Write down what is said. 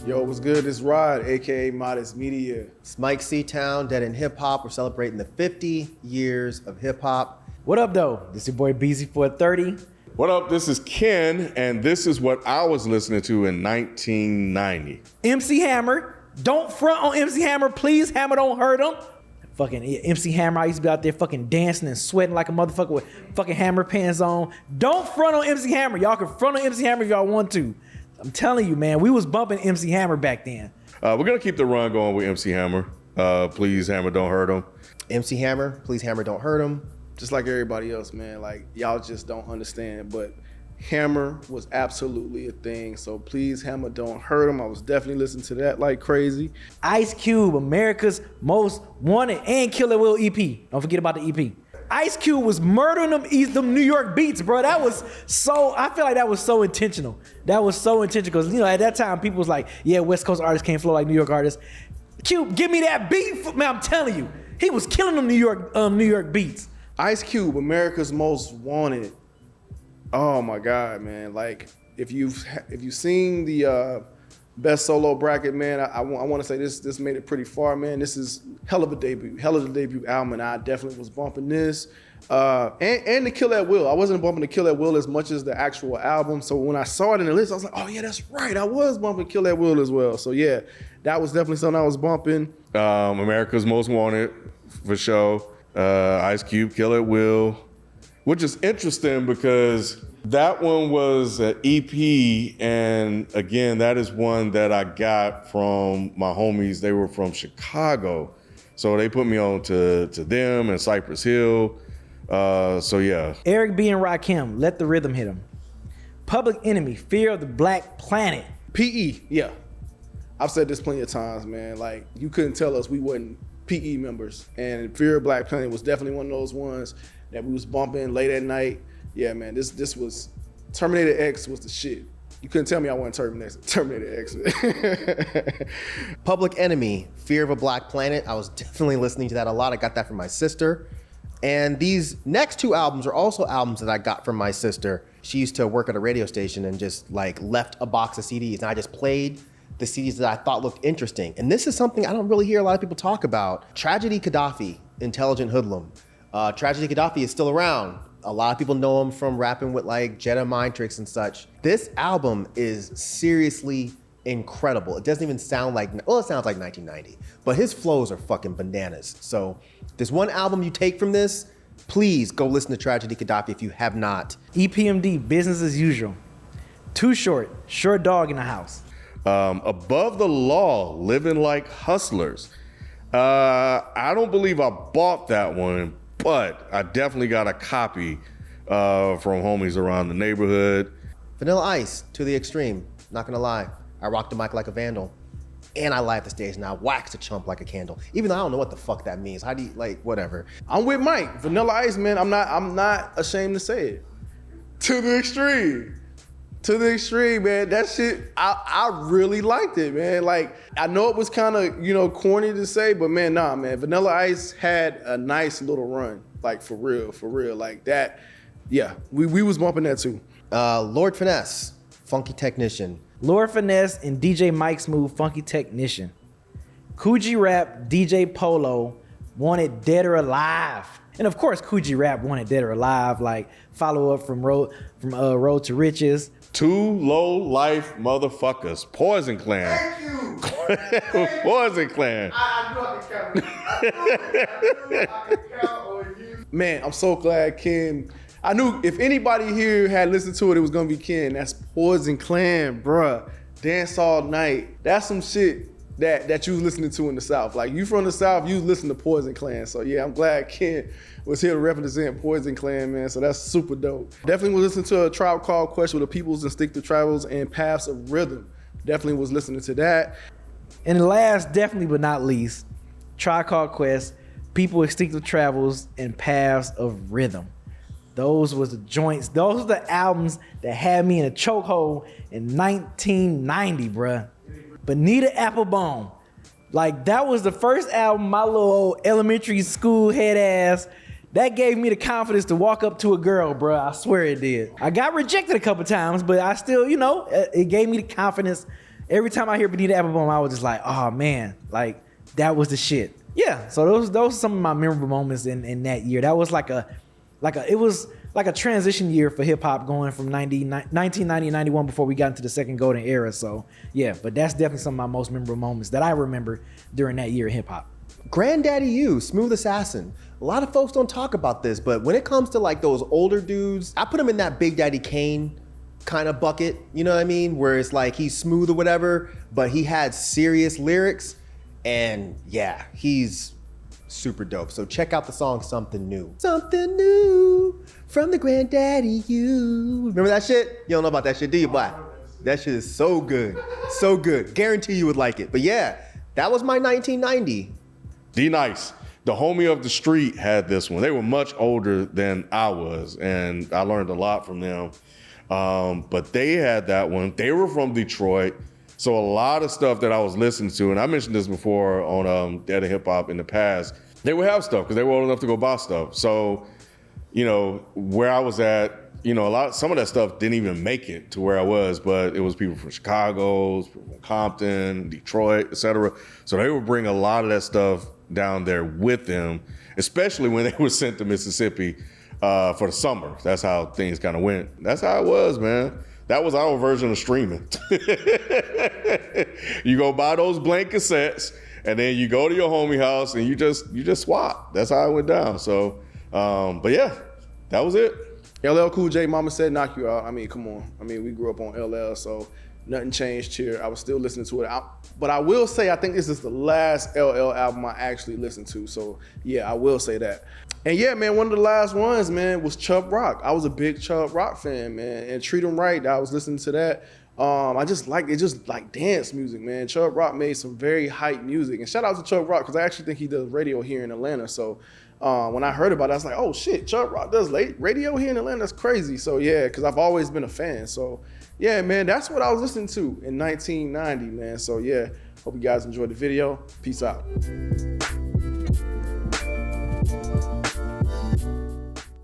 Yo, what's good? It's Rod, aka Modest Media. It's Myke C-Town, Dead in Hip Hop. We're celebrating the 50 years of hip hop. What up, though? This is your boy Beezy for 30. What up? This is Ken, and this is what I was listening to in 1990. MC Hammer. Don't front on MC Hammer, please. Hammer don't hurt him. Fucking MC Hammer, I used to be out there fucking dancing and sweating like a motherfucker with fucking Hammer pants on. Don't front on MC Hammer. Y'all can front on MC Hammer if y'all want to. I'm telling you, man, we was bumping MC Hammer back then. We're going to keep the run going with MC Hammer. Please, Hammer, don't hurt him. MC Hammer, please, Hammer, don't hurt him. Just like everybody else, man. Like, y'all just don't understand, but Hammer was absolutely a thing. So please, Hammer, don't hurt him. I was definitely listening to that like crazy. Ice Cube, America's Most Wanted, and Killer Will EP. Don't forget about the EP. Ice Cube was murdering them New York beats, bro. That was so, I feel like that was so intentional. That was so intentional because, you know, at that time, people was like, yeah, West Coast artists can't flow like New York artists. Cube, give me that beat. Man, I'm telling you, he was killing them New York beats. Ice Cube, America's Most Wanted. Oh my God, man! Like if you've seen the best solo bracket, man, I want to say this made it pretty far, man. This is hell of the debut album, and I definitely was bumping this. And the Kill at Will. I wasn't bumping the Kill at Will as much as the actual album. So when I saw it in the list, I was like, oh yeah, that's right. I was bumping Kill at Will as well. So yeah, that was definitely something I was bumping. America's Most Wanted for sure. Ice Cube, Kill at Will, which is interesting because that one was an EP, and again, that is one that I got from my homies. They were from Chicago, so they put me on to them and Cypress Hill. So yeah. Eric B. and Rakim, Let the Rhythm Hit Him. Public Enemy, Fear of the Black Planet. PE, yeah. I've said this plenty of times, man. Like, you couldn't tell us we wasn't PE members, and Fear of Black Planet was definitely one of those ones that we was bumping late at night. Yeah, man, this was, Terminator X was the shit. You couldn't tell me I wasn't Terminator X. Public Enemy, Fear of a Black Planet. I was definitely listening to that a lot. I got that from my sister. And these next two albums are also albums that I got from my sister. She used to work at a radio station and just like left a box of CDs, and I just played the CDs that I thought looked interesting. And this is something I don't really hear a lot of people talk about. Tragedy Gaddafi, Intelligent Hoodlum. Tragedy Gaddafi is still around. A lot of people know him from rapping with like Jedi Mind Tricks and such. This album is seriously incredible. It doesn't even sound like, well, it sounds like 1990, but his flows are fucking bananas. So there's one album you take from this, please go listen to Tragedy Gaddafi if you have not. EPMD, Business as Usual. Too Short, Short Dog in the House. Above the Law, Living Like Hustlers. I don't believe I bought that one, but I definitely got a copy from homies around the neighborhood. Vanilla Ice, To the Extreme. Not gonna lie, I rocked the mic like a vandal. And I light the stage and I wax a chump like a candle. Even though I don't know what the fuck that means. How do you, like, whatever. I'm with Myke. Vanilla Ice, man, I'm not ashamed to say it. To the extreme. To the extreme, man. That shit, I really liked it, man. Like, I know it was kind of, you know, corny to say, but man, nah, man. Vanilla Ice had a nice little run. Like, for real. Like, that, yeah, we was bumping that too. Lord Finesse, Funky Technician. Lord Finesse and DJ Mike Smooth, Funky Technician. Coogee Rap, DJ Polo, Wanted Dead or Alive. And of course, Coogee Rap, Wanted Dead or Alive, like follow up from Road to Riches. Two low life motherfuckers. Poison Clan. Thank you. Poison Clan. I knew I could count on you. Man, I'm so glad Ken. I knew if anybody here had listened to it, it was gonna be Ken. That's Poison Clan, bruh. Dance All Night. That's some shit that you was listening to in the South. Like, you from the South, you listen to Poison Clan. So yeah, I'm glad Ken was here to represent Poison Clan, man. So that's super dope. Definitely was listening to A Tribe Called Quest with the People's Instinctive Travels and Paths of Rhythm. Definitely was listening to that. And last, definitely but not least, Tribe Called Quest, People Instinctive Travels, and Paths of Rhythm. Those was the joints. Those were the albums that had me in a chokehold in 1990, bruh. Bonita Applebone. Like, that was the first album my little old elementary school head ass, that gave me the confidence to walk up to a girl, bruh. I swear it did. I got rejected a couple times, but I still, you know, it gave me the confidence every time I hear Bonita Applebum, I was just like, oh man, like that was the shit. Yeah, so those are some of my memorable moments in that year. That was it was like a transition year for hip hop, going from 1990 91 before we got into the second golden era. So yeah, but that's definitely some of my most memorable moments that I remember during that year of hip hop. Granddaddy U, Smooth Assassin. A lot of folks don't talk about this, but when it comes to like those older dudes, I put him in that Big Daddy Kane kind of bucket, you know what I mean? Where it's like he's smooth or whatever, but he had serious lyrics, and yeah, he's super dope. So check out the song Something New. Something new from the Granddaddy U. Remember that shit? You don't know about that shit, do you, boy? That shit is so good. So good. Guarantee you would like it. But yeah, that was my 1990. D-Nice, the homie of the street, had this one. They were much older than I was, and I learned a lot from them. But they had that one. They were from Detroit, so a lot of stuff that I was listening to, and I mentioned this before on Dead Hip Hop in the past, they would have stuff because they were old enough to go buy stuff. So, you know, where I was at, you know, some of that stuff didn't even make it to where I was, but it was people from Chicago, people from Compton, Detroit, etc. So they would bring a lot of that stuff down there with them, especially when they were sent to Mississippi for the summer. That's how things kind of went. That's how it was, man. That was our version of streaming. You go buy those blank cassettes, and then you go to your homie house and you just swap. That's how it went down. So, but yeah, that was it. LL Cool J, Mama Said Knock You Out. I mean, come on. I mean, we grew up on LL, so nothing changed here. I was still listening to it. But I will say, I think this is the last LL album I actually listened to. So yeah, I will say that. And yeah, man, one of the last ones, man, was Chubb Rock. I was a big Chubb Rock fan, man. And Treat 'Em Right, I was listening to that. I just like dance music, man. Chubb Rock made some very hype music. And shout out to Chubb Rock, because I actually think he does radio here in Atlanta. So when I heard about it, I was like, oh shit, Chubb Rock does radio here in Atlanta? That's crazy. So yeah, because I've always been a fan. So yeah, man, that's what I was listening to in 1990, man. So yeah, hope you guys enjoyed the video. Peace out.